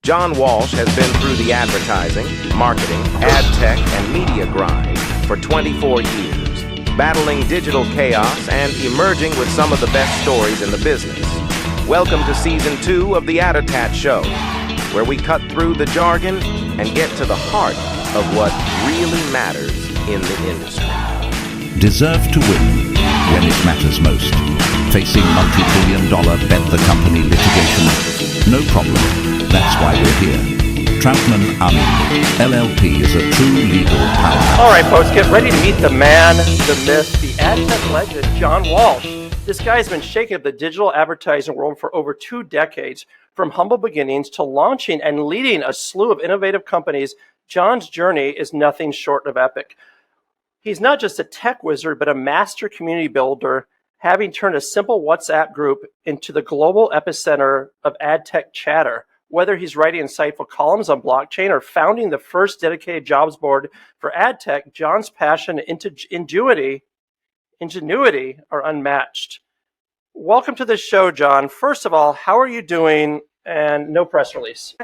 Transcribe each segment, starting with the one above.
Jon Walsh has been through the advertising, marketing, ad tech, and media grind for 24 years, battling digital chaos and emerging with some of the best stories in the business. Welcome to Season 2 of the ADOTAT show, where we cut through the jargon and get to the heart of what really matters in the industry. Deserve to win when it matters most. Facing multi-billion-dollar bet the company litigation? No problem. That's why we're here. Troutman LLP is a true legal powerhouse. All right, folks, get ready to meet the man, the myth, the Adtech legend, Jon Walsh. This guy's been shaking up the digital advertising world for over 2 decades. From humble beginnings to launching and leading a slew of innovative companies, Jon's journey is nothing short of epic. He's not just a tech wizard, but a master community builder, having turned a simple WhatsApp group into the global epicenter of Adtech chatter. Whether he's writing insightful columns on blockchain or founding the first dedicated jobs board for Adtech, Jon's passion and ingenuity are unmatched. Welcome to the show, Jon. First of all, how are you doing? And no press release.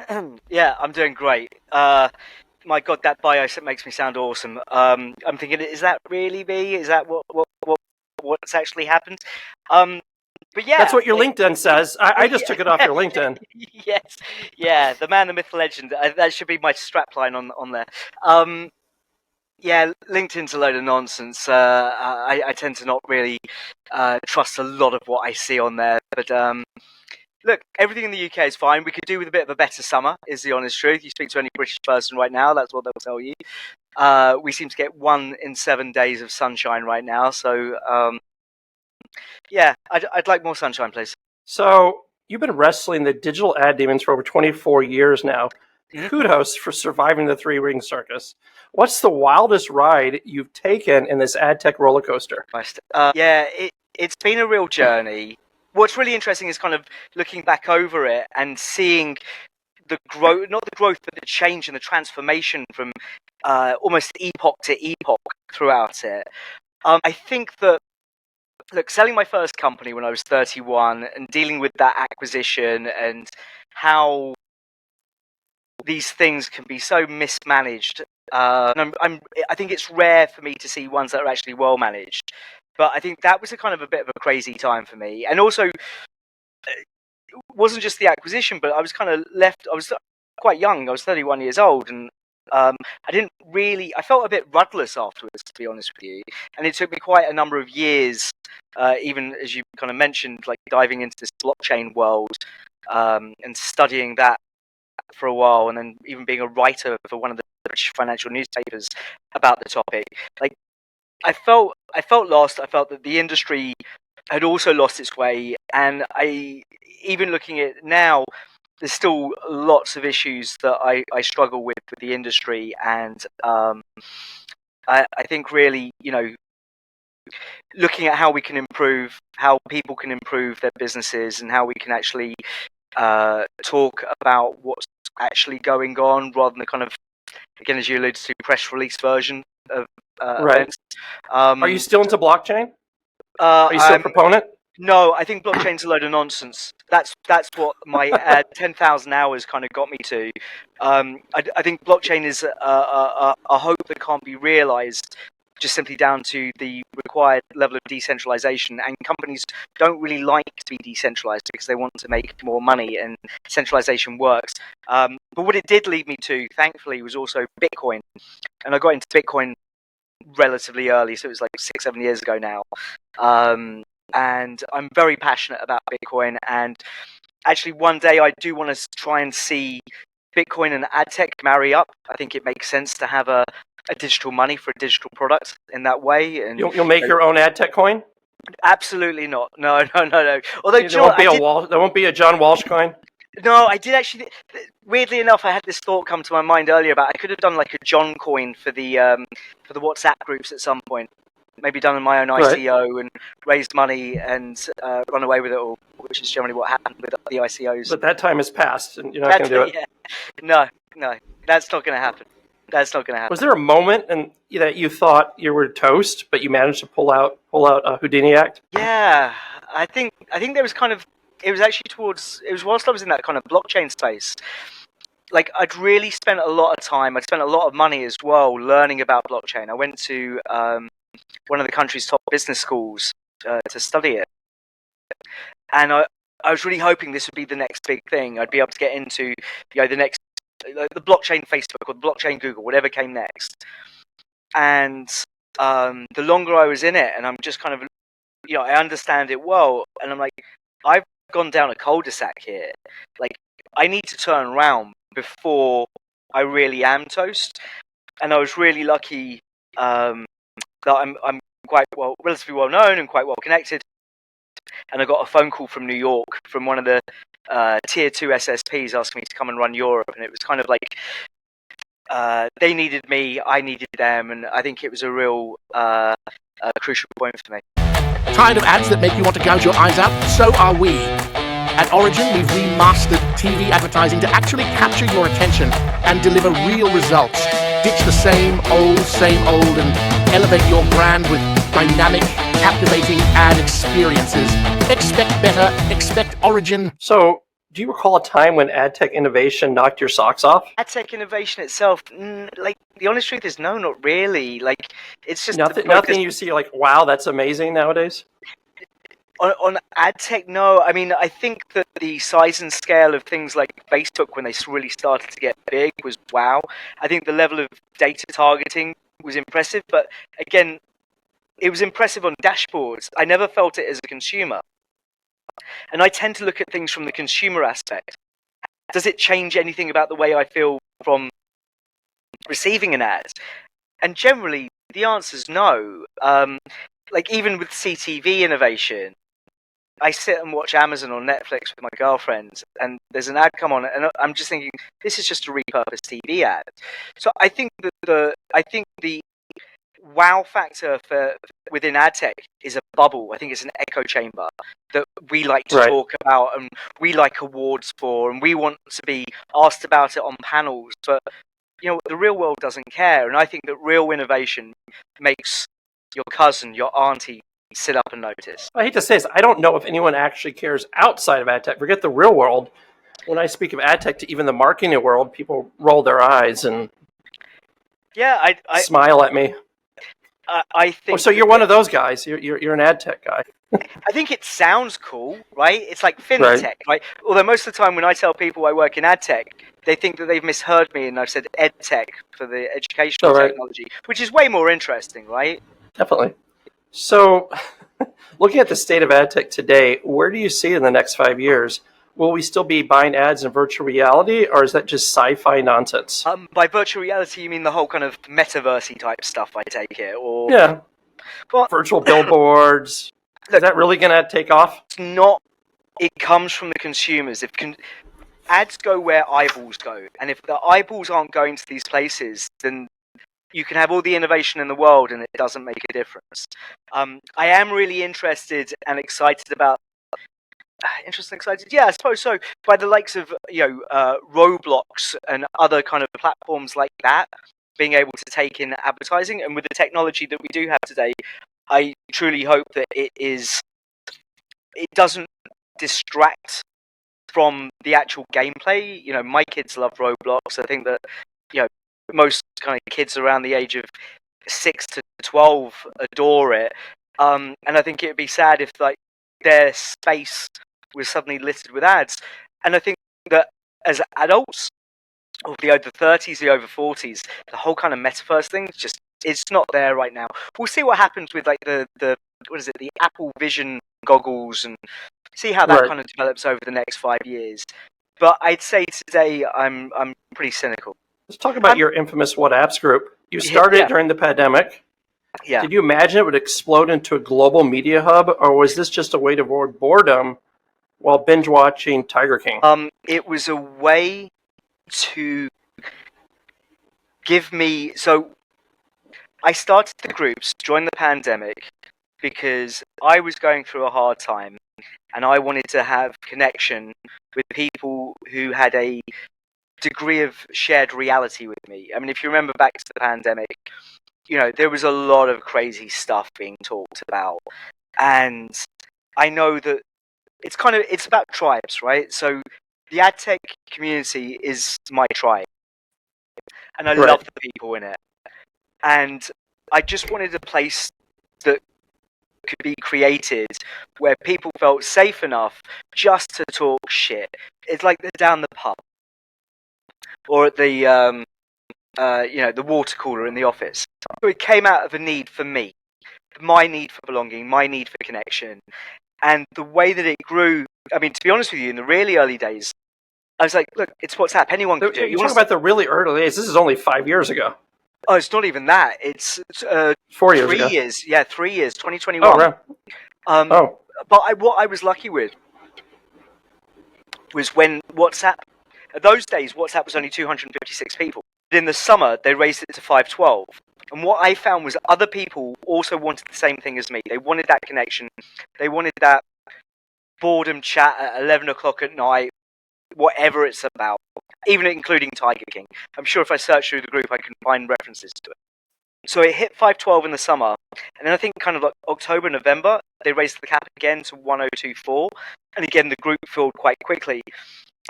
Yeah, I'm doing great. My God, that bio makes me sound awesome. I'm thinking, is that really me? Is that what's actually happened? But yeah, that's what your LinkedIn says. I just took it off your LinkedIn. Yes, yeah, the man, the myth, the legend. That should be my strapline on there. Yeah, LinkedIn's a load of nonsense. I tend to not really trust a lot of what I see on there. But look, everything in the UK is fine. We could do with a bit of a better summer, is the honest truth. You speak to any British person right now, that's what they'll tell you. We seem to get 1 in 7 days of sunshine right now. So, yeah, I'd like more sunshine, please. So, you've been wrestling the digital ad demons for over 24 years now. Kudos for surviving the 3-ring circus. What's the wildest ride you've taken in this ad tech roller coaster? Yeah, it's been a real journey. What's really interesting is kind of looking back over it and seeing the growth, not the growth, but the change and the transformation from almost epoch to epoch throughout it. I think that, look, selling my first company when I was 31 and dealing with that acquisition and how these things can be so mismanaged. I think it's rare for me to see ones that are actually well managed. But I think that was a kind of a bit of a crazy time for me. And also, it wasn't just the acquisition, but I was kind of left, I was quite young. I was 31 years old. And I felt a bit rudderless afterwards, to be honest with you. And it took me quite a number of years, even as you kind of mentioned, like diving into this blockchain world and studying that for a while, and then even being a writer for one of the British financial newspapers about the topic. Like, I felt lost. I felt that the industry had also lost its way, and even looking at it now, there's still lots of issues that I struggle with the industry, and I think really, looking at how we can improve, how people can improve their businesses, and how we can actually talk about what's actually going on, rather than the kind of, again, as you alluded to, press release version of events. Are you still into blockchain? Are you still a proponent? No, I think blockchain's a load of nonsense. That's what my 10,000 hours kind of got me to. I think blockchain is a hope that can't be realized just simply down to the required level of decentralization, and companies don't really like to be decentralized because they want to make more money, and centralization works. But what it did lead me to, thankfully, was also Bitcoin, and I got into Bitcoin relatively early, so it was like 6-7 years ago now. And I'm very passionate about Bitcoin, and actually one day I do want to try and see Bitcoin and Adtech marry up. I think it makes sense to have a digital money for a digital product in that way. And you'll make your own Adtech coin? Absolutely not. No. Although there won't be a Jon Walsh coin? No, I did actually. Weirdly enough, I had this thought come to my mind earlier about I could have done like a Jon coin for the WhatsApp groups at some point. Maybe done my own ICO and raised money and run away with it all, which is generally what happened with the ICOs. But that time has passed, and you're not going to do it. Yeah. No, that's not going to happen. That's not going to happen. Was there a moment that you thought you were toast, but you managed to pull out a Houdini act? Yeah, I think there was kind of. It was actually whilst I was in that kind of blockchain space. like I'd really spent a lot of time. I'd spent a lot of money as well learning about blockchain. I went to one of the country's top business schools to study it, and I was really hoping this would be the next big thing. I'd be able to get into, the next, the blockchain Facebook or the blockchain Google, whatever came next. And the longer I was in it, and I'm just kind of, I understand it well, and I'm like, I've gone down a cul-de-sac here. Like, I need to turn around before I really am toast. And I was really lucky that I'm quite relatively well known and quite well connected. And I got a phone call from New York from one of the tier 2 SSPs asking me to come and run Europe, and it was kind of like they needed me, I needed them, and I think it was a real crucial point for me. Tired of ads that make you want to gouge your eyes out? So are we. At Origin, we've remastered TV advertising to actually capture your attention and deliver real results. Ditch the same old, and elevate your brand with dynamic, captivating ad experiences. Expect better, expect Origin. So, do you recall a time when AdTech innovation knocked your socks off? AdTech innovation itself, like, the honest truth is no, not really. Like, it's just nothing you see like, wow, that's amazing nowadays? On AdTech, no. I mean, I think that the size and scale of things like Facebook, when they really started to get big, was wow. I think the level of data targeting was impressive, but again, it was impressive on dashboards. I never felt it as a consumer. And I tend to look at things from the consumer aspect. Does it change anything about the way I feel from receiving an ad? And generally, the answer is no. Like, even with CTV innovation, I sit and watch Amazon or Netflix with my girlfriend, and there's an ad come on, and I'm just thinking, this is just a repurposed TV ad. So I think that the wow factor within AdTech is a bubble. I think it's an echo chamber that we like to talk about, and we like awards for, and we want to be asked about it on panels. But the real world doesn't care, and I think that real innovation makes your cousin, your auntie, sit up and notice. I hate to say this, I don't know if anyone actually cares outside of AdTech. Forget the real world. When I speak of AdTech to even the marketing world, people roll their eyes and I smile at me. I think. So you're one of those guys. You're an AdTech guy. I think it sounds cool, right? It's like FinTech, right? Although most of the time when I tell people I work in AdTech, they think that they've misheard me and I've said EdTech for the educational technology, which is way more interesting, right? Definitely. So, looking at the state of AdTech today, where do you see it in the next 5 years? Will we still be buying ads in virtual reality, or is that just sci-fi nonsense? By virtual reality, you mean the whole kind of metaverse-y type stuff, I take it? Or virtual billboards. Is that really going to take off? It's not. It comes from the consumers. Ads go where eyeballs go, and if the eyeballs aren't going to these places, then you can have all the innovation in the world and it doesn't make a difference. I am really interested and excited about. Excited? Yeah, I suppose so. By the likes of Roblox and other kind of platforms like that, being able to take in advertising, and with the technology that we do have today, I truly hope that it doesn't distract from the actual gameplay. My kids love Roblox. I think that most kind of kids around the age of 6 to 12 adore it, and I think it would be sad if their space was suddenly littered with ads. And I think that as adults, or the over 30s, the over 40s, the whole kind of metaverse thing, it's not there right now. We'll see what happens with the Apple Vision goggles, and see how that kind of develops over the next 5 years. But I'd say today I'm pretty cynical. Let's talk about your infamous What Apps group. You started during the pandemic. Yeah. Did you imagine it would explode into a global media hub, or was this just a way to avoid boredom while binge watching Tiger King? It was a way to give me. So I started the groups during the pandemic because I was going through a hard time, and I wanted to have connection with people who had a degree of shared reality with me. I mean, if you remember back to the pandemic, there was a lot of crazy stuff being talked about, and I know that it's about tribes, right? So the Adtech community is my tribe, and I Right. love the people in it. And I just wanted a place that could be created where people felt safe enough just to talk shit. It's like they're down the pub or at the the water cooler in the office. So it came out of a need for me, my need for belonging, my need for connection, and the way that it grew. I mean, to be honest with you, in the really early days, I was like, look, it's WhatsApp. Anyone can do it. You talk about the really early days. This is only 5 years ago. Oh, it's not even that. It's 4 years 3 ago. years. Yeah, 3 years. 2021. Oh, right. But what I was lucky with was when WhatsApp. At those days, WhatsApp was only 256 people. But in the summer, they raised it to 512. And what I found was other people also wanted the same thing as me. They wanted that connection. They wanted that boredom chat at 11 o'clock at night, whatever it's about, even including Tiger King. I'm sure if I search through the group, I can find references to it. So it hit 512 in the summer, and then I think kind of like October, November, they raised the cap again to 1024, and again the group filled quite quickly.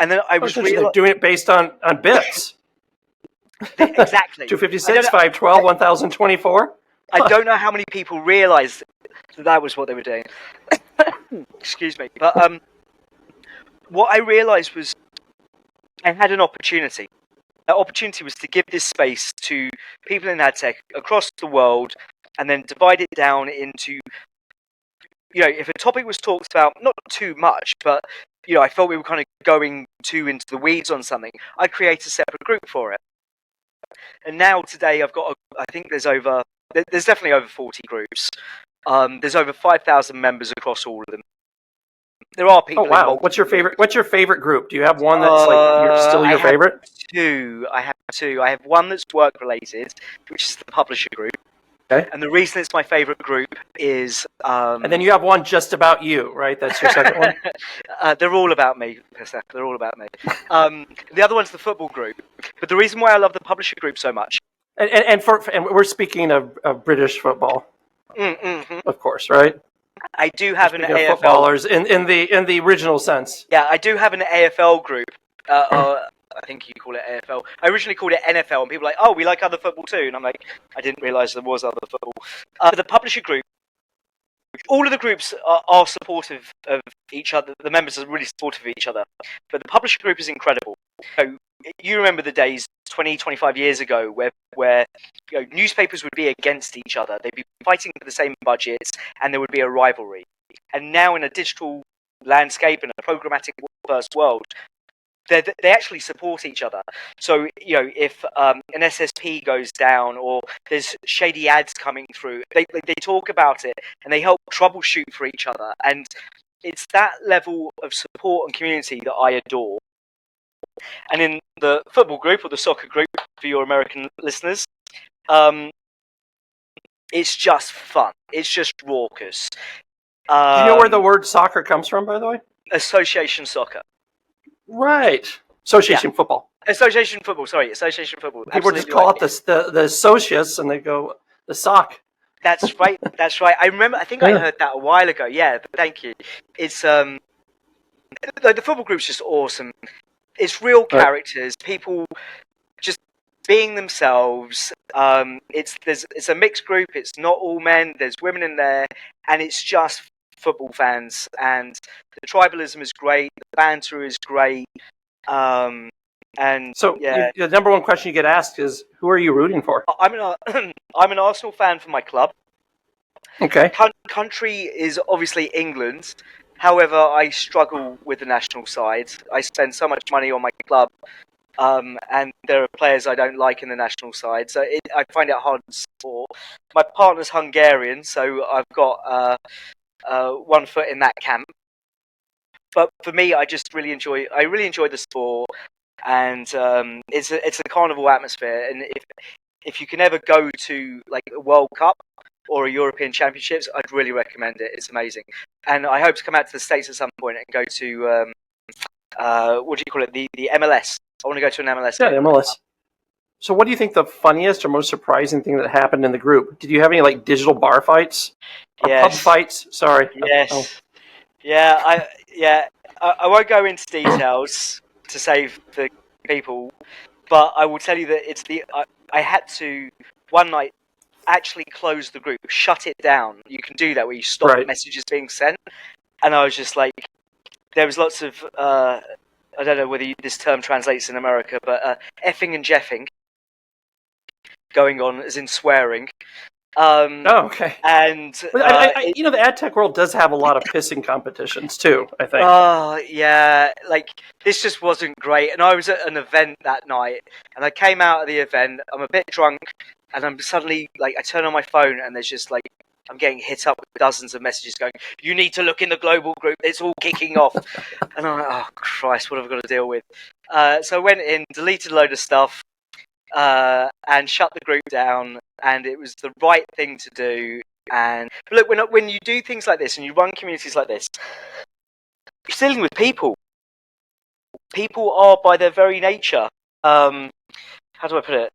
And then I was really doing it based on bits. Exactly 256, 512, 1024. I don't know how many people realised that was what they were doing. Excuse me, but what I realised was I had an opportunity. That opportunity was to give this space to people in Adtech across the world, and then divide it down into, if a topic was talked about, not too much, but I felt we were kind of going too into the weeds on something, I'd create a separate group for it. And now today I've got, I think there's definitely over 40 groups. There's over 5,000 members across all of them. There are people. Oh wow! What's your favorite group? Do you have one that's like still your favorite? I have two. I have one that's work related, which is the publisher group. Okay. And the reason it's my favorite group is. And then you have one just about you, right? That's your second one. They're all about me, Pesach. They're all about me. The other one's the football group. But the reason why I love the publisher group so much. And we're speaking of British football, of course, right? I do have an AFL. Footballers in the original sense. Yeah, I do have an AFL group. I think you call it AFL. I originally called it NFL, and people are like, oh, we like other football too. And I'm like, I didn't realise there was other football. The publisher group, all of the groups are supportive of each other. The members are really supportive of each other. But the publisher group is incredible. So, you remember the days 20, 25 years ago where newspapers would be against each other. They'd be fighting for the same budgets, and there would be a rivalry. And now in a digital landscape and a programmatic first world, they actually support each other. So, if an SSP goes down or there's shady ads coming through, they talk about it and they help troubleshoot for each other. And it's that level of support and community that I adore. And in the football group or the soccer group for your American listeners, it's just fun. It's just raucous. Do you know where the word soccer comes from, by the way? Association soccer. Right. Association football. Association football. Sorry, association football. People just call it the associates, and they go the sock. That's right. That's right. I remember. I think I heard that a while ago. Yeah. Thank you. It's the football group's just awesome. It's real characters. People just being themselves. It's a mixed group. It's not all men. There's women in there, and it's just football fans. And the tribalism is great. The banter is great. And so, the number one question you get asked is, "Who are you rooting for?" I'm an Arsenal fan for my club. Okay. Country is obviously England. However, I struggle with the national side. I spend so much money on my club, and there are players I don't like in the national side, so I find it hard to support. My partner's Hungarian, so I've got one foot in that camp. But for me, I really enjoy the sport, and it's a carnival atmosphere. And if you can ever go to like a World Cup or a European Championships, I'd really recommend it. It's amazing. And I hope to come out to the States at some point and go to, what do you call it, the MLS. I want to go to an MLS game. Yeah, MLS. So what do you think the funniest or most surprising thing that happened in the group? Did you have any like digital bar fights? Or pub fights? Sorry. Yes. Yeah, I won't go into details, to save the people. But I will tell you that I had to one night actually close the group, shut it down. You can do that where you stop Right. messages being sent. And I was just like, there was lots of I don't know whether this term translates in America, but effing and jeffing going on, as in swearing. Oh, okay. And But the ad tech world does have a lot of pissing competitions too, I think. oh yeah, like this just wasn't great. And I was at an event that night, and I came out of the event. I'm a bit drunk, and I'm suddenly like, I turn on my phone, and there's just like, I'm getting hit up with dozens of messages going, "You need to look in the global group. It's all kicking off." And I'm like, "Oh Christ, what have I got to deal with?" So I went in, deleted a load of stuff, and shut the group down. And it was the right thing to do. And but look, when you do things like this and you run communities like this, you're dealing with people. People are, by their very nature, how do I put it?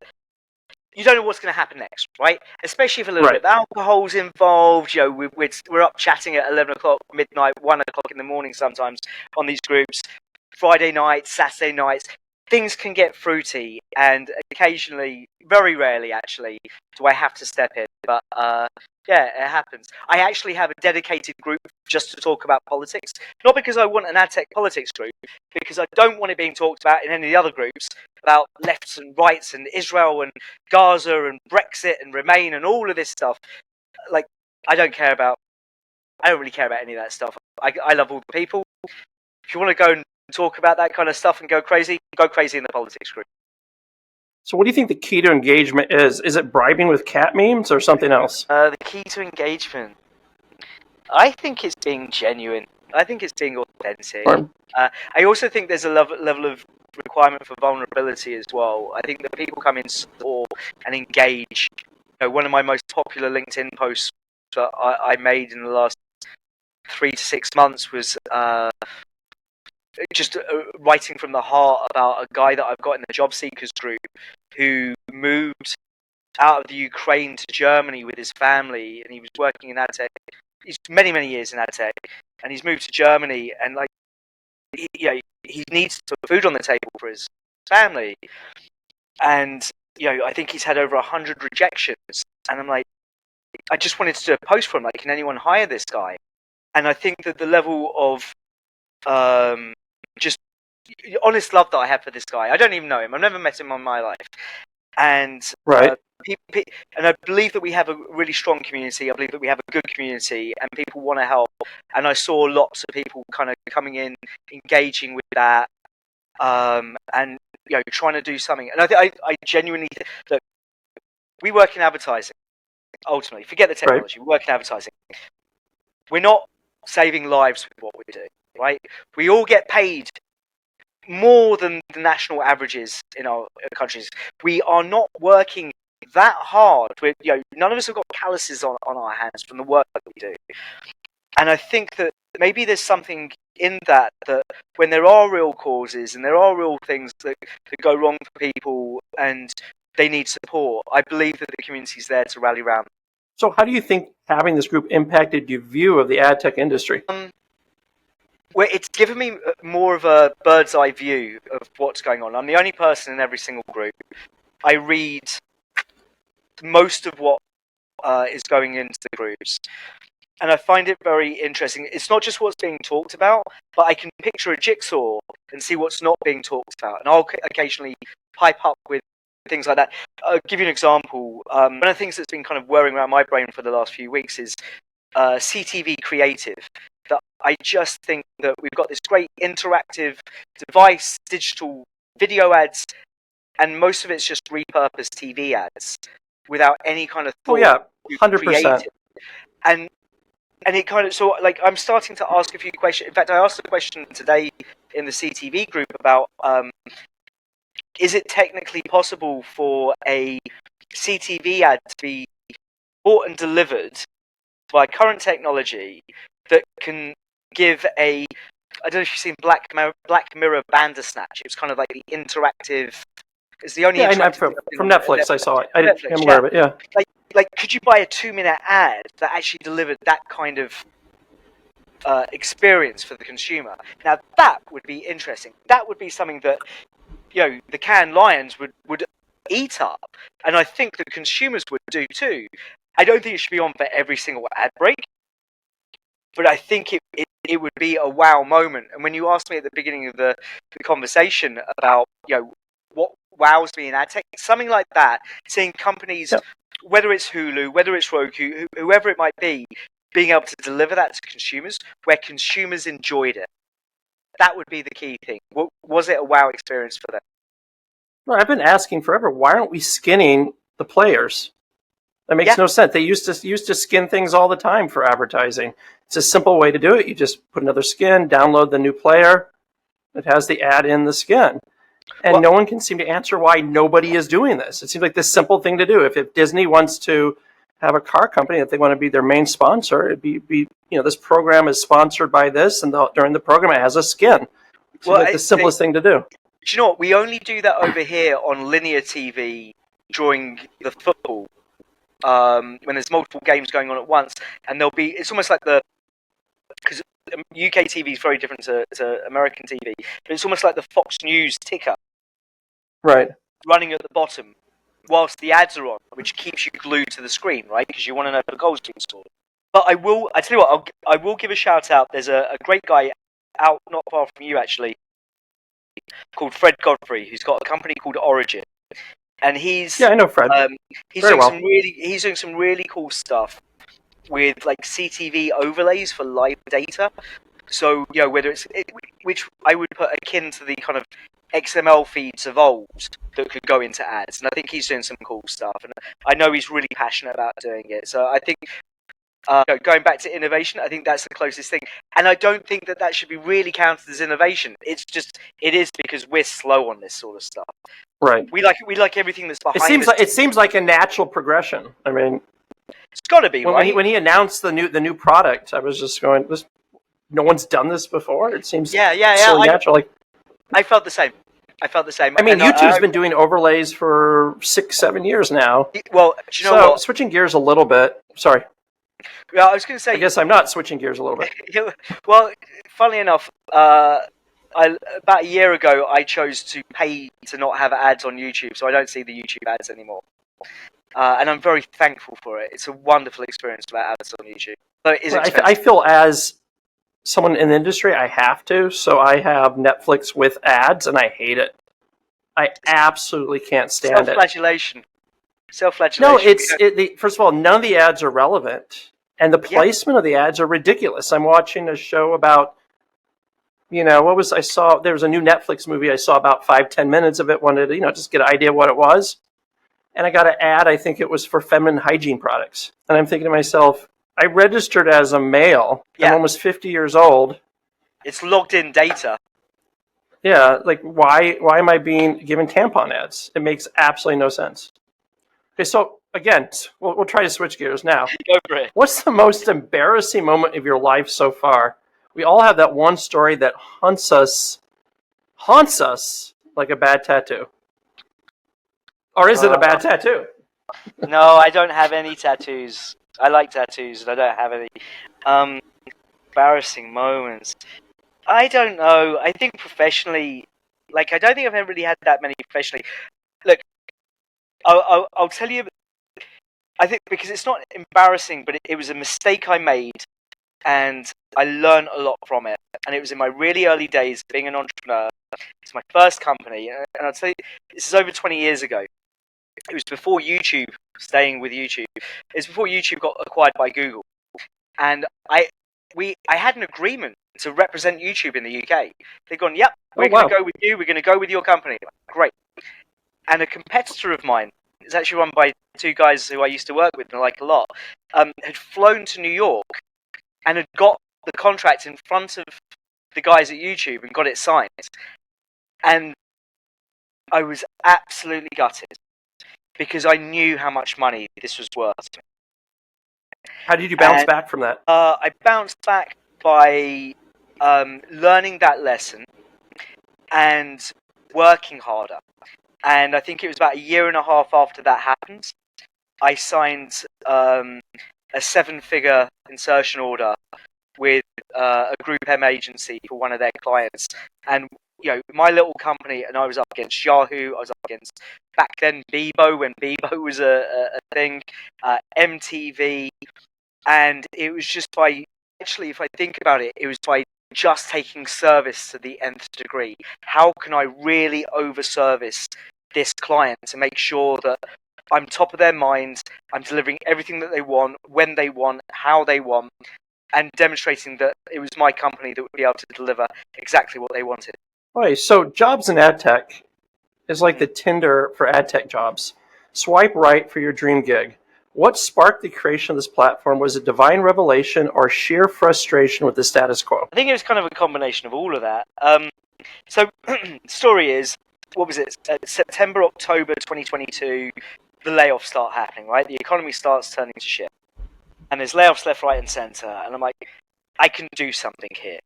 You don't know what's going to happen next, right? Especially if a little bit of alcohol's involved. You know, we're up chatting at 11 o'clock, midnight, 1 o'clock in the morning sometimes on these groups. Friday nights, Saturday nights, things can get fruity, and occasionally, very rarely actually, do I have to step in. But yeah, it happens. I actually have a dedicated group just to talk about politics, not because I want an Adtech politics group, because I don't want it being talked about in any of the other groups about lefts and rights and Israel and Gaza and Brexit and Remain and all of this stuff. Like, I don't really care about any of that stuff. I love all the people. If you want to go and talk about that kind of stuff and go crazy in the politics group. So what do you think the key to engagement is? Is it bribing with cat memes or something else? The key to engagement, I think it's being genuine. I think it's being authentic. I also think there's a level of requirement for vulnerability as well. I think that people come in store and engage. You know, one of my most popular LinkedIn posts that I made in the last 3 to 6 months was just writing from the heart about a guy that I've got in the job seekers group who moved out of the Ukraine to Germany with his family, and he was working in Adtech. He's many years in Adtech, and he's moved to Germany, and like, he needs to put food on the table for his family, and I think he's had over 100 rejections, and I'm like, I just wanted to do a post for him, like, can anyone hire this guy? And I think that the level of just honest love that I have for this guy, I don't even know him, I've never met him in my life, and and I believe that we have a really strong community. I believe that we have a good community, and people want to help. And I saw lots of people kind of coming in, engaging with that, and trying to do something. And I genuinely look. We work in advertising. Ultimately, forget the technology. We work in advertising. We're not saving lives with what we do, right? We all get paid more than the national averages in our countries. We are not working that hard. None of us have got calluses on our hands from the work that we do. And I think that maybe there's something in that when there are real causes and there are real things that go wrong for people and they need support, I believe that the community is there to rally around. So how do you think having this group impacted your view of the ad tech industry? Well, it's given me more of a bird's eye view of what's going on. I'm the only person in every single group. I read most of what is going into the groups, and I find it very interesting. It's not just what's being talked about, but I can picture a jigsaw and see what's not being talked about, and I'll occasionally pipe up with things like that. I'll give you an example. One of the things that's been kind of whirring around my brain for the last few weeks is CTV Creative. That I just think that we've got this great interactive device, digital video ads, and most of it's just repurposed TV ads without any kind of thought. Oh yeah, 100%. And it kind of, so like, I'm starting to ask a few questions. In fact, I asked a question today in the CTV group about is it technically possible for a CTV ad to be bought and delivered by current technology that can give I don't know if you've seen Black Mirror Bandersnatch. It was kind of like the interactive. It's the only from Netflix. I saw it. I'm aware of it. Yeah. Like, could you buy a 2-minute ad that actually delivered that kind of experience for the consumer. Now that would be interesting. That would be something that the Cannes lions would eat up, and I think the consumers would do too. I don't think it should be on for every single ad break, but I think it would be a wow moment. And when you asked me at the beginning of the conversation about what wows me in ad tech, something like that, seeing companies, whether it's Hulu, whether it's Roku, whoever it might be, being able to deliver that to consumers where consumers enjoyed it. That would be the key thing. Was it a wow experience for them? Well, I've been asking forever, why aren't we skinning the players? That makes no sense. They used to skin things all the time for advertising. It's a simple way to do it. You just put another skin, download the new player. It has the ad in the skin. And no one can seem to answer why nobody is doing this. It seems like this simple thing to do. If Disney wants to have a car company that they want to be their main sponsor, it'd be this program is sponsored by this, and during the program it has a skin. It's like the simplest thing to do. Do you know what? We only do that over here on linear TV during the football. When there's multiple games going on at once, and it's almost like because UK TV is very different to American TV, but it's almost like the Fox News ticker, right, running at the bottom whilst the ads are on, which keeps you glued to the screen, right? Because you want to know if the goal's being scored. But I tell you what, I will give a shout out. There's a great guy out not far from you actually, called Fred Godfrey, who's got a company called Origin. And I know Fred. He's doing some really cool stuff with like CTV overlays for live data. So whether which I would put akin to the kind of XML feeds of old that could go into ads. And I think he's doing some cool stuff. And I know he's really passionate about doing it. So I think going back to innovation, I think that's the closest thing. And I don't think that should be really counted as innovation. It is because we're slow on this sort of stuff. Right. We like everything that's behind. It seems like a natural progression. I mean, it's got to be right. When he announced the new product, I was just going, no one's done this before. It seems so natural. I felt the same. I mean, YouTube's been doing overlays for 6-7 years now. Well, do you know what? Switching gears a little bit. Sorry. Yeah, I was going to say. I guess I'm not switching gears a little bit. Well, funnily enough, about a year ago, I chose to pay to not have ads on YouTube, so I don't see the YouTube ads anymore. And I'm very thankful for it. It's a wonderful experience to have ads on YouTube. So it is I feel as someone in the industry, I have to. So I have Netflix with ads, and I hate it. I absolutely can't stand it. Self-flagellation. No, first of all, none of the ads are relevant, and the placement of the ads are ridiculous. I'm watching a show about, there was a new Netflix movie I saw about 5-10 minutes of it, wanted to, just get an idea of what it was. And I got an ad, I think it was for feminine hygiene products. And I'm thinking to myself, I registered as a male. I'm almost 50 years old. It's logged in data. Yeah, like why am I being given tampon ads? It makes absolutely no sense. Okay, so again, we'll try to switch gears now. Go for it. What's the most embarrassing moment of your life so far? We all have that one story that haunts us like a bad tattoo. Or is it a bad tattoo? No, I don't have any tattoos. I like tattoos, and I don't have any. Embarrassing moments. I don't know. I think professionally, I don't think I've ever really had that many professionally. Look, I'll tell you. I think because it's not embarrassing, but it was a mistake I made, and I learned a lot from it. And it was in my really early days being an entrepreneur. It's my first company, and I'll tell you, this is over 20 years ago. It was before YouTube, staying with YouTube. It's before YouTube got acquired by Google. And I had an agreement to represent YouTube in the UK. They've gone, yep, we're going to go with you. We're going to go with your company. Great. And a competitor of mine, it's actually run by two guys who I used to work with and I like a lot, had flown to New York and had got the contract in front of the guys at YouTube and got it signed. And I was absolutely gutted because I knew how much money this was worth to me. How did you bounce back from that? I bounced back by learning that lesson and working harder. And I think it was about 1.5 years after that happened, I signed a 7-figure insertion order with a Group M agency for one of their clients, and my little company, and I was up against Yahoo, I was up against back then Bebo, when Bebo was a thing, MTV, and it was just by, actually, if I think about it, it was by just taking service to the nth degree. How can I really over-service this client to make sure that I'm top of their mind, I'm delivering everything that they want, when they want, how they want, and demonstrating that it was my company that would be able to deliver exactly what they wanted. Right, so jobs in AdTech is like the Tinder for AdTech jobs. Swipe right for your dream gig. What sparked the creation of this platform? Was it divine revelation or sheer frustration with the status quo? I think it was kind of a combination of all of that. So, story is, what was it? September, October 2022, the layoffs start happening, right? The economy starts turning to shit. And there's layoffs left, right, and centre. And I'm like, I can do something here.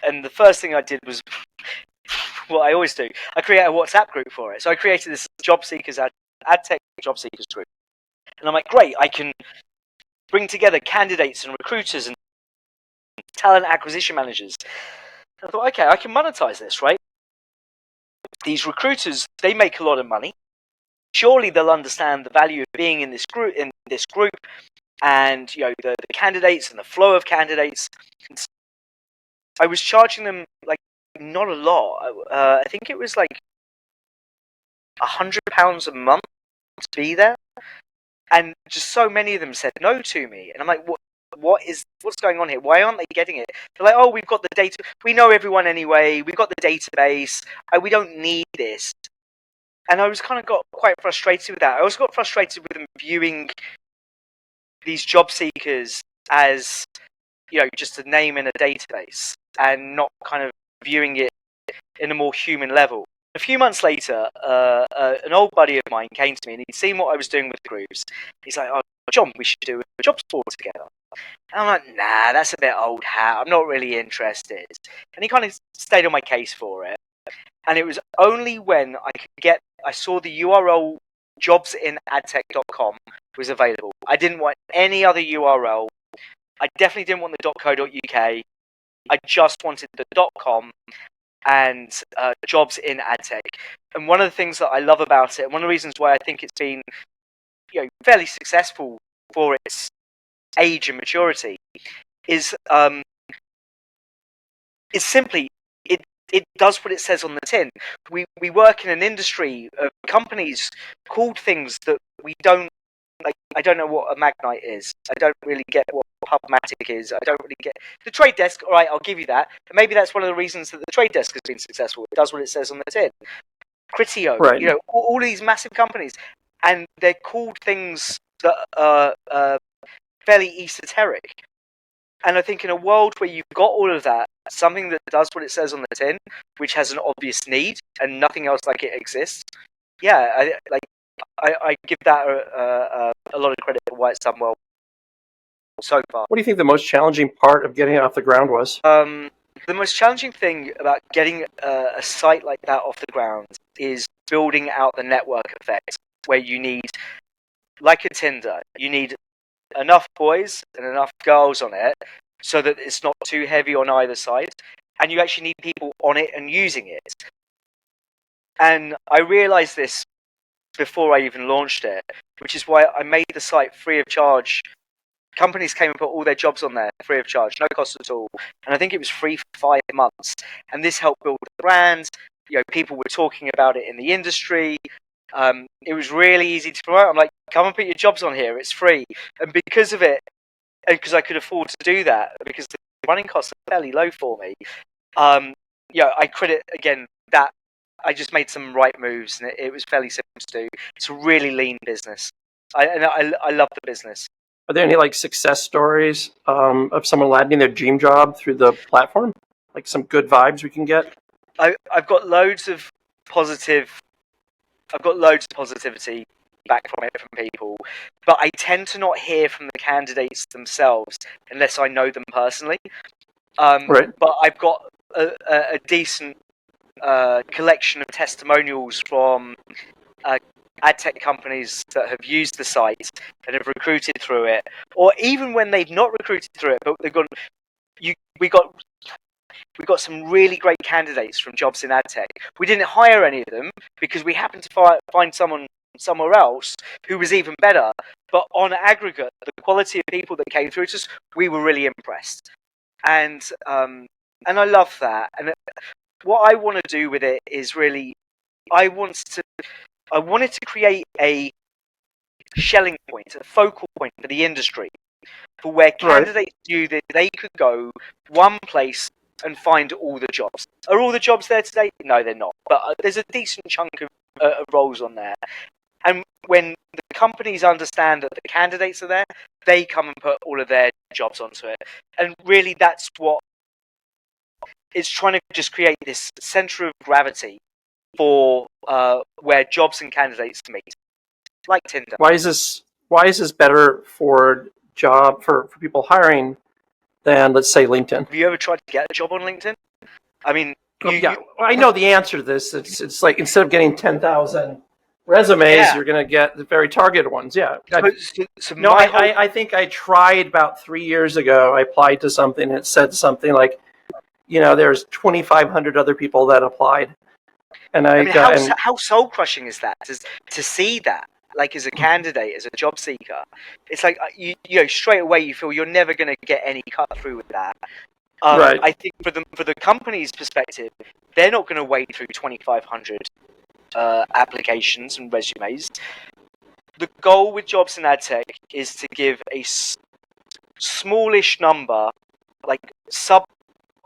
And the first thing I did was what I always do. I create a WhatsApp group for it. So I created this job seekers, AdTech job seekers group. And I'm like, great, I can bring together candidates and recruiters and talent acquisition managers. And I thought, okay, I can monetize this, right? These recruiters, they make a lot of money. Surely they'll understand the value of being in this group, and the candidates and the flow of candidates. I was charging them like not a lot. I think it was like £100 a month to be there, and just so many of them said no to me. And I'm like, what's going on here? Why aren't they getting it? They're like, oh, we've got the data. We know everyone anyway. We've got the database. We don't need this. And I was got quite frustrated with that. I also got frustrated with them viewing these job seekers as, just a name in a database and not kind of viewing it in a more human level. A few months later, an old buddy of mine came to me and he'd seen what I was doing with the groups. He's like, oh, John, we should do a jobs board together. And I'm like, nah, that's a bit old hat. I'm not really interested. And he kind of stayed on my case for it. And it was only when I saw the URL jobsinadtech.com was available. I didn't want any other URL. I definitely didn't want the .co.uk. I just wanted the .com and jobs in AdTech. And one of the things that I love about it, and one of the reasons why I think it's been fairly successful for its age and maturity, is simply it does what it says on the tin. We work in an industry of companies called things that we don't like. I don't know what a Magnite is. I don't really get what Programmatic is. I don't really get the Trade Desk. All right, I'll give you that. And maybe that's one of the reasons that the Trade Desk has been successful. It does what it says on the tin. Criteo, right. All these massive companies, and they're called things that are fairly esoteric. And I think in a world where you've got all of that, something that does what it says on the tin, which has an obvious need and nothing else like it exists, I give that a lot of credit for why it's done well so far. What do you think the most challenging part of getting it off the ground was? The most challenging thing about getting a site like that off the ground is building out the network effect, where you need, like a Tinder, you need enough boys and enough girls on it so that it's not too heavy on either side, and you actually need people on it and using it. And I realized this before I even launched it, which is why I made the site free of charge. Companies came and put all their jobs on there free of charge, no cost at all. And I think it was free for 5 months. And this helped build the brand. People were talking about it in the industry. It was really easy to promote. I'm like, come and put your jobs on here. It's free. And because of it, and because I could afford to do that, because the running costs are fairly low for me, I credit, again, that I just made some right moves, and it was fairly simple to do. It's a really lean business. I love the business. Are there any success stories of someone landing their dream job through the platform? Like some good vibes we can get? I've got loads of positivity back from it from people, but I tend to not hear from the candidates themselves unless I know them personally. Right. But I've got a decent collection of testimonials from AdTech companies that have used the site and have recruited through it, or even when they've not recruited through it, but they've gone, we got some really great candidates from jobs in Adtech. We didn't hire any of them because we happened to find someone somewhere else who was even better. But on aggregate, the quality of people that came through to us, we were really impressed. And I love that. And what I want to do with it is really, I wanted to create a shelling point, a focal point for the industry, for where candidates knew that they could go one place and find all the jobs. Are all the jobs there today? No, they're not. But there's a decent chunk of roles on there. And when the companies understand that the candidates are there, they come and put all of their jobs onto it. And really, that's what it's trying to just create this center of gravity for where jobs and candidates meet, like Tinder. Why is this better for people hiring than, let's say, LinkedIn? Have you ever tried to get a job on LinkedIn? I mean, I know the answer to this. It's like instead of getting 10,000 resumes, you're going to get the very targeted ones. Yeah. I think I tried about 3 years ago. I applied to something and it said something like, there's 2,500 other people that applied. And how soul crushing is that to see that? Like, as a candidate, as a job seeker, it's like you straight away you feel you're never going to get any cut through with that. Right. I think for the company's perspective, they're not going to wade through 2,500 applications and resumes. The goal with jobs in Adtech is to give a smallish number, like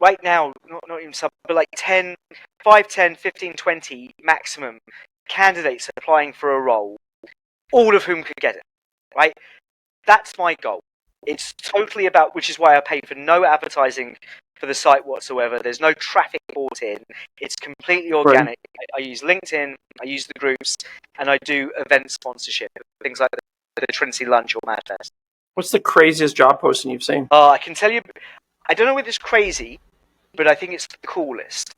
right now, not even sub, but like 10, 5, 10, 15, 20 maximum candidates applying for a role, all of whom could get it, right? That's my goal. It's totally about, which is why I pay for no advertising for the site whatsoever. There's no traffic bought in. It's completely organic. Right. I use LinkedIn, I use the groups, and I do event sponsorship, things like the Trinity Lunch or Madfest. What's the craziest job posting you've seen? I can tell you, I don't know whether it's crazy, but I think it's the coolest.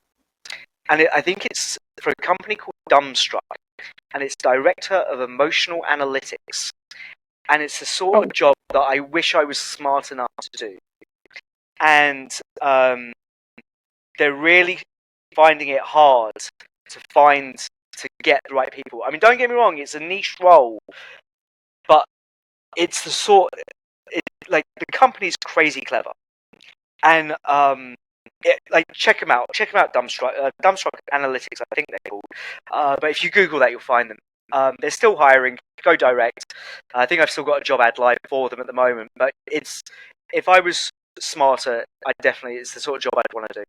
And I think it's for a company called Dumbstruck, and it's Director of Emotional Analytics. And it's the sort of job that I wish I was smart enough to do. And they're really finding it hard to get the right people. I mean, don't get me wrong, it's a niche role, but it's the sort, like, the company's crazy clever. And check them out, Dumbstruck Analytics, I think they're called. But if you Google that, you'll find them. They're still hiring. Go direct. I think I've still got a job ad live for them at the moment. But if I was smarter, it's the sort of job I'd want to do.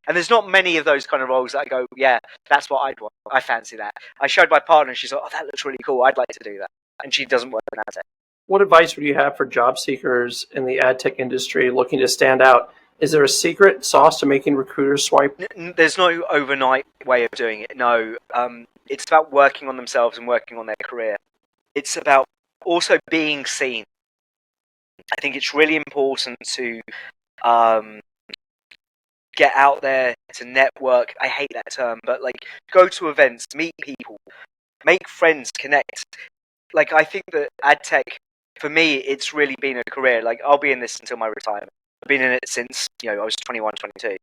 And there's not many of those kind of roles that I go, yeah, that's what I'd want. I fancy that. I showed my partner, and she's like, oh, that looks really cool. I'd like to do that. And she doesn't work in AdTech. What advice would you have for job seekers in the AdTech industry looking to stand out? Is there a secret sauce to making recruiters swipe? There's no overnight way of doing it. No. It's about working on themselves and working on their career. It's about also being seen. I think it's really important to get out there, to network. I hate that term, but like, go to events, meet people, make friends, connect. Like, I think that AdTech, for me, it's really been a career. Like, I'll be in this until my retirement. I've been in it since I was 21, 22.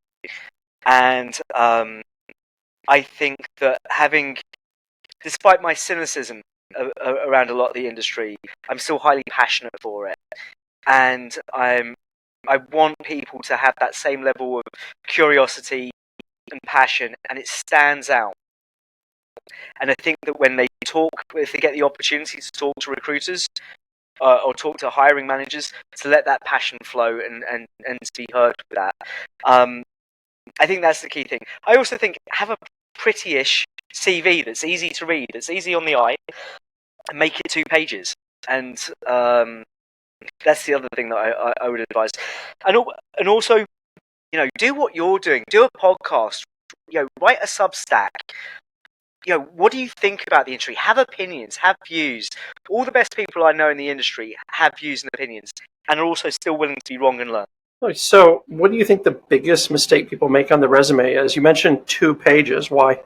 And I think that despite my cynicism around a lot of the industry, I'm still highly passionate for it. And I want people to have that same level of curiosity and passion, and it stands out. And I think that when they if they get the opportunity to talk to recruiters or talk to hiring managers, to let that passion flow and to be heard with that. I think that's the key thing. I also think have a pretty-ish CV that's easy to read, that's easy on the eye, and make it 2 pages. And that's the other thing that I would advise. And also, do what you're doing. Do a podcast. Write a Substack. What do you think about the industry? Have opinions, have views. All the best people I know in the industry have views and opinions, and are also still willing to be wrong and learn. So, what do you think the biggest mistake people make on the resume is? You mentioned 2 pages. Why?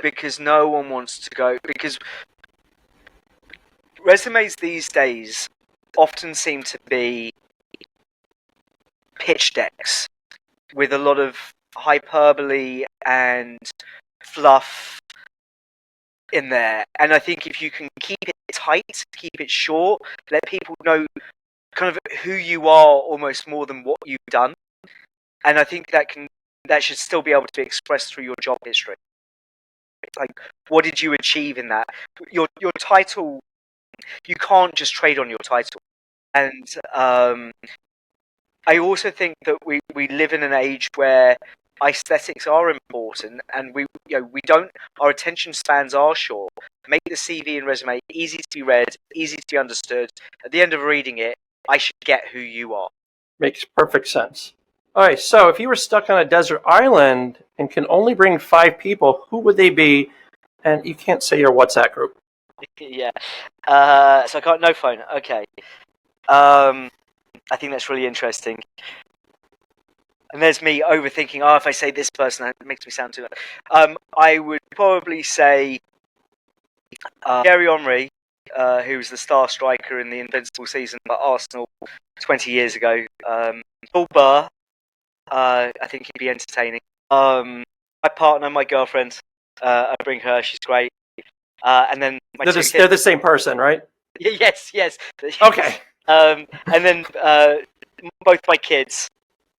Because no one wants to go. Because resumes these days often seem to be pitch decks with a lot of hyperbole and fluff in there. And I think if you can keep it tight, keep it short, let people know kind of who you are almost more than what you've done. And I think that should still be able to be expressed through your job history. Like, what did you achieve in that? Your title, you can't just trade on your title. And I also think that we live in an age where aesthetics are important, and our attention spans are short. Make the CV and resume easy to be read, easy to be understood. At the end of reading it, I should get who you are. Makes perfect sense. All right, so if you were stuck on a desert island and can only bring 5 people, who would they be? And you can't say your WhatsApp group. Yeah. So I got no phone. Okay. I think that's really interesting. And there's me overthinking, if I say this person, it makes me sound too much. I would probably say Thierry Henry, who was the star striker in the Invincible season for Arsenal 20 years ago. Paul Burr, I think he'd be entertaining. My partner, my girlfriend, I bring her, she's great. And then they're the same person, right? Yes. Okay. And then both my kids.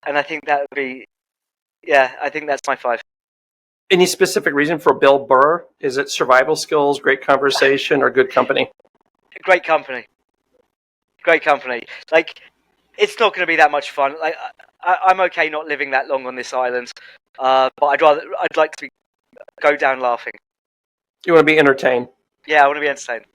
And I think that would be, I think that's my 5. Any specific reason for Bill Burr? Is it survival skills, great conversation, or good company? Great company. Like, it's not going to be that much fun. Like, I'm okay not living that long on this island, but I'd like to go down laughing. You want to be entertained? Yeah, I want to be entertained.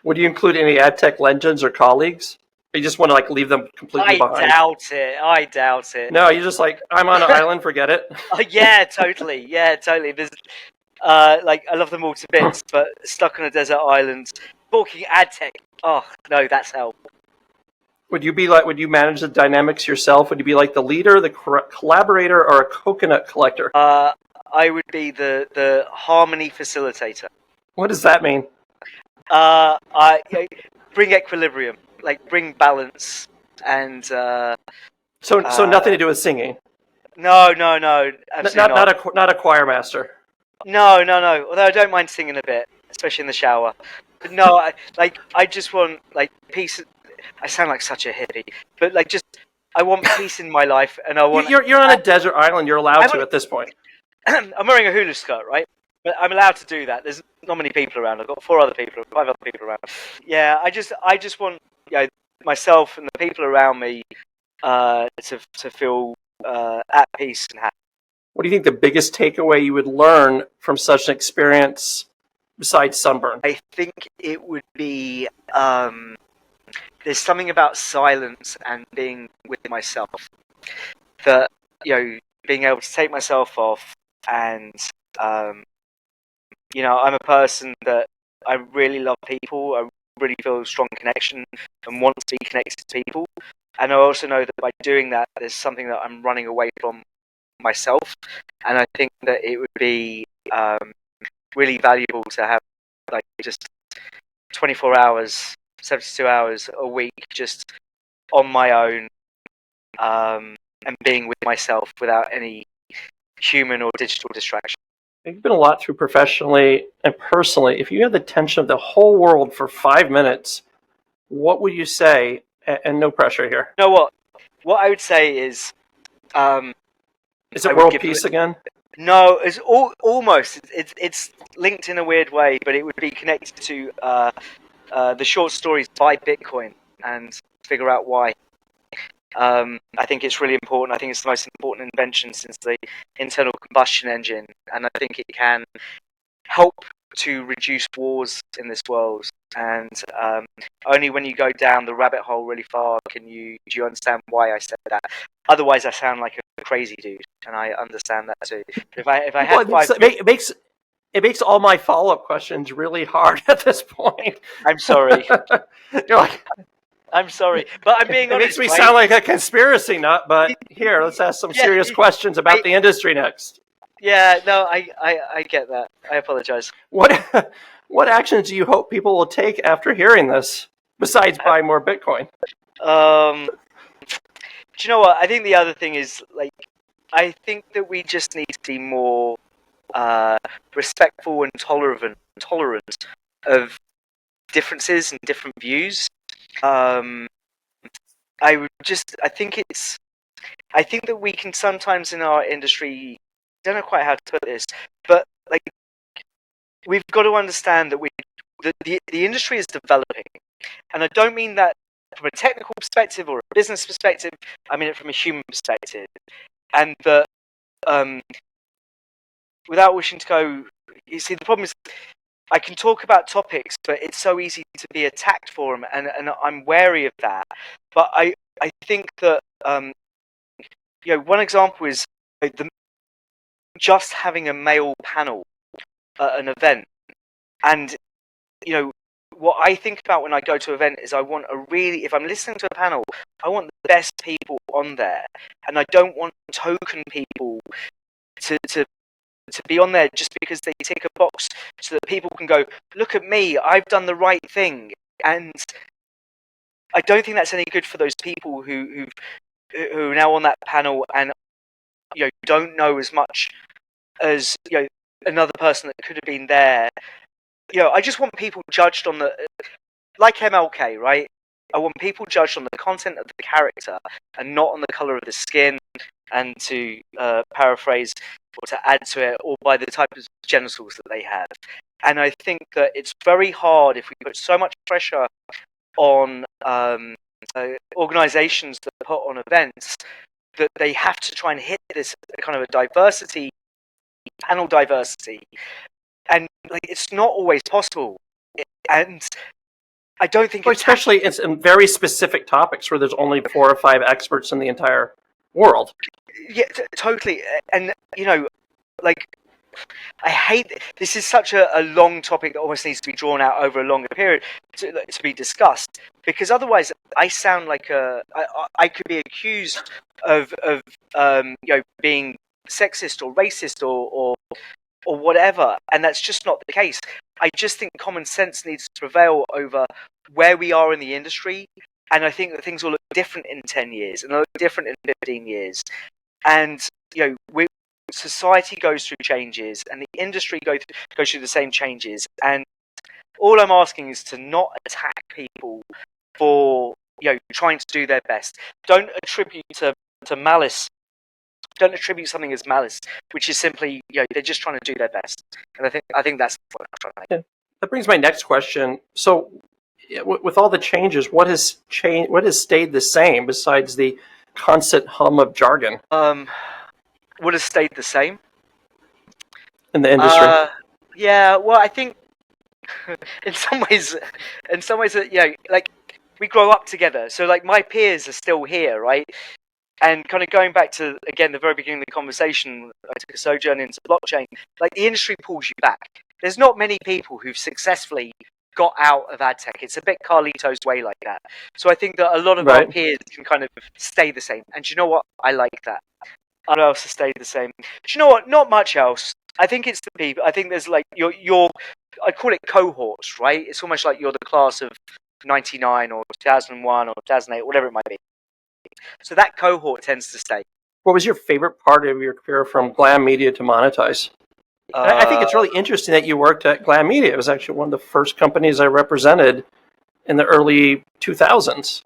Would you include any Adtech legends or colleagues? Or you just want to leave them completely behind? I doubt it. No, you're just like, I'm on an island, forget it. Yeah, totally. There's, I love them all to bits, but stuck on a desert island, talking Adtech. Oh no, that's hell. Would you manage the dynamics yourself? Would you be like the leader, the collaborator, or a coconut collector? I would be the harmony facilitator. What does that mean? Bring equilibrium, bring balance, and so nothing to do with singing. No, absolutely not a choir master. No. Although I don't mind singing a bit, especially in the shower. But no, I just want peace. I sound like such a hippie, but I want peace in my life, and I want. You're on a desert island. You're allowed to at this point. I'm wearing a hula skirt, right? But I'm allowed to do that. There's not many people around. I've got 5 other people around. Yeah, I just want myself and the people around me to feel at peace and happy. What do you think the biggest takeaway you would learn from such an experience besides sunburn? I think it would be there's something about silence and being with myself that being able to take myself off and I'm a person that I really love people. I really feel a strong connection and want to be connected to people. And I also know that by doing that, there's something that I'm running away from myself. And I think that it would be really valuable to have just 24 hours, 72 hours a week just on my own and being with myself without any human or digital distraction. You've been a lot through professionally and personally. If you had the attention of the whole world for 5 minutes, what would you say? And no pressure here. You know what? What I would say is... is it world peace again? No, it's almost. It's linked in a weird way, but it would be connected to the short stories Buy Bitcoin and figure out why. I think it's really important. I think it's the most important invention since the internal combustion engine, and I think it can help to reduce wars in this world. And only when you go down the rabbit hole really far do you understand why I said that. Otherwise, I sound like a crazy dude, and I understand that too. If I had it makes all my follow-up questions really hard at this point. I'm sorry. You're like, I'm sorry, but I'm being honest. It makes me sound like a conspiracy nut, but here, let's ask some serious questions about the industry next. Yeah, no, I get that. I apologize. What actions do you hope people will take after hearing this, besides buy more Bitcoin? Do you know what? I think the other thing is, like, I think that we just need to be more respectful and tolerant of differences and different views. I think that we can sometimes in our industry, I don't know quite how to put this, but like we've got to understand that the industry is developing, and I don't mean that from a technical perspective or a business perspective. I mean it from a human perspective, and that without wishing to go, you see, the problem is I can talk about topics, but it's so easy to be attacked for them, and I'm wary of that. But I think that one example is just having a male panel at an event, and what I think about when I go to an event is if I'm listening to a panel, I want the best people on there, and I don't want token people to be on there just because they tick a box so that people can go, look at me, I've done the right thing. And I don't think that's any good for those people who are now on that panel and don't know as much as another person that could have been there. I just want people judged on like MLK, right? I want people judged on the content of the character and not on the color of the skin, and to paraphrase or to add to it, or by the type of genitals that they have. And I think that it's very hard if we put so much pressure on organizations that put on events that they have to try and hit this kind of a panel diversity. And it's not always possible. And I don't think especially it's in very specific topics where there's only 4 or 5 experts in the entire world. Yeah, totally. And I hate this. Is such a long topic that almost needs to be drawn out over a longer period to be discussed, because otherwise I sound like I could be accused of being sexist or racist or whatever, and that's just not the case. I just think common sense needs to prevail over where we are in the industry, and I think that things will look different in 10 years and they'll look different in 15 years. And society goes through changes, and the industry goes through the same changes. And all I'm asking is to not attack people for trying to do their best. Don't attribute to malice. Don't attribute something as malice, which is simply they're just trying to do their best. And I think that's what I'm trying to make. Yeah. That brings my next question. So, with all the changes, what has changed? What has stayed the same besides the constant hum of jargon? What has stayed the same in the industry? Yeah, well, I think in some ways, like we grow up together. So like my peers are still here, right? And kind of going back to, again, the very beginning of the conversation, I took a sojourn into blockchain. Like the industry pulls you back. There's not many people who've successfully got out of Adtech. It's a bit Carlito's way like that. So I think that a lot of our peers can kind of stay the same. And do you know what? I like that. What else has stayed the same? Do you know what? Not much else. I think it's the people. I think there's like your I call it cohorts, right? It's almost like you're the class of 99 or 2001 or 2008, whatever it might be. So that cohort tends to stay. What was your favorite part of your career from Glam Media to Monetize? I think it's really interesting that you worked at Glam Media. It was actually one of the first companies I represented in the early 2000s.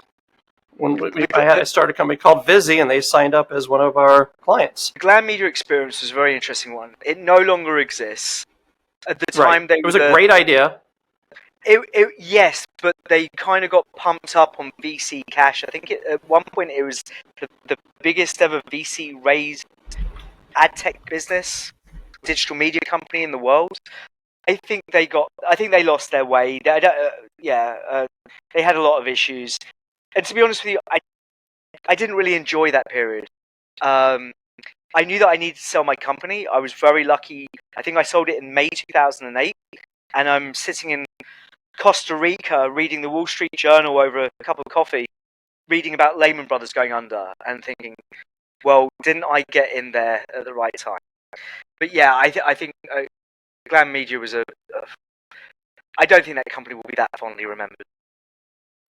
When I started a company called Vizzy, and they signed up as one of our clients. The Glam Media experience was a very interesting one. It no longer exists. At the time, it was a great idea. Yes, but they kind of got pumped up on VC cash. I think at one point it was the biggest ever VC raised Adtech business, digital media company in the world. I think they lost their way. They had a lot of issues. And to be honest with you, I didn't really enjoy that period. I knew that I needed to sell my company. I was very lucky. I think I sold it in May 2008, and I'm sitting in Costa Rica reading the Wall Street Journal over a cup of coffee, reading about Lehman Brothers going under, and thinking, well, didn't I get in there at the right time? But yeah, I think Glam Media was I don't think that company will be that fondly remembered.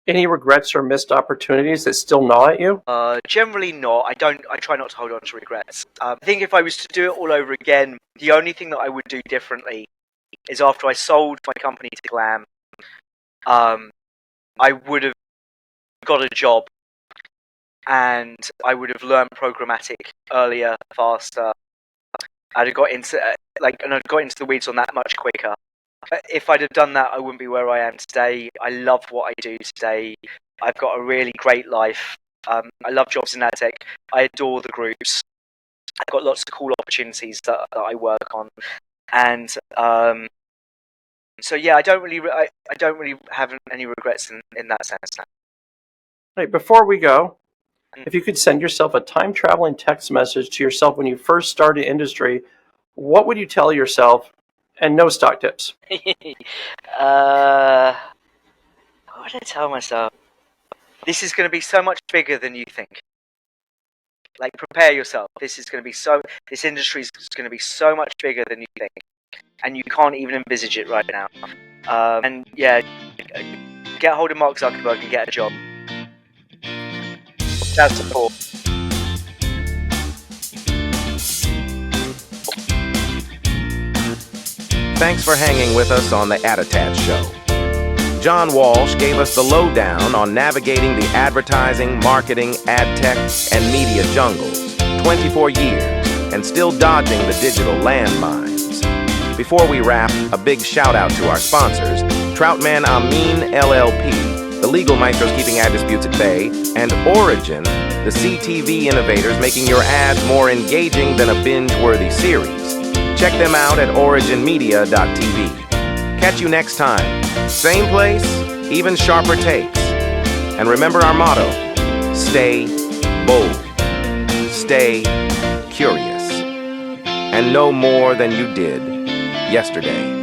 Any regrets or missed opportunities that still gnaw at you? Generally not. I try not to hold on to regrets. I think if I was to do it all over again, the only thing that I would do differently is after I sold my company to Glam, I would have got a job and I would have learned Programmatic earlier, faster. I'd have got into the weeds on that much quicker. If I'd have done that, I wouldn't be where I am today. I love what I do today. I've got a really great life. I love jobs in Adtech. I adore the groups. I've got lots of cool opportunities that I work on, and so yeah, I don't really have any regrets in that sense now. Right, before we go, if you could send yourself a time-traveling text message to yourself when you first started industry, what would you tell yourself? And no stock tips. What would I tell myself? This is going to be so much bigger than you think. Like, prepare yourself. This industry is going to be so much bigger than you think, and you can't even envisage it right now. And yeah, get hold of Mark Zuckerberg and get a job. That's support. Thanks for hanging with us on the ADOTAT show. Jon Walsh gave us the lowdown on navigating the advertising, marketing, ad tech, and media jungles. 24 years, and still dodging the digital landmines. Before we wrap, a big shout out to our sponsors, Troutman Amin LLP, the legal maestros keeping ad disputes at bay, and Origin, the CTV innovators making your ads more engaging than a binge-worthy series. Check them out at originmedia.tv. Catch you next time. Same place, even sharper takes. And remember our motto, stay bold, stay curious, and know more than you did yesterday.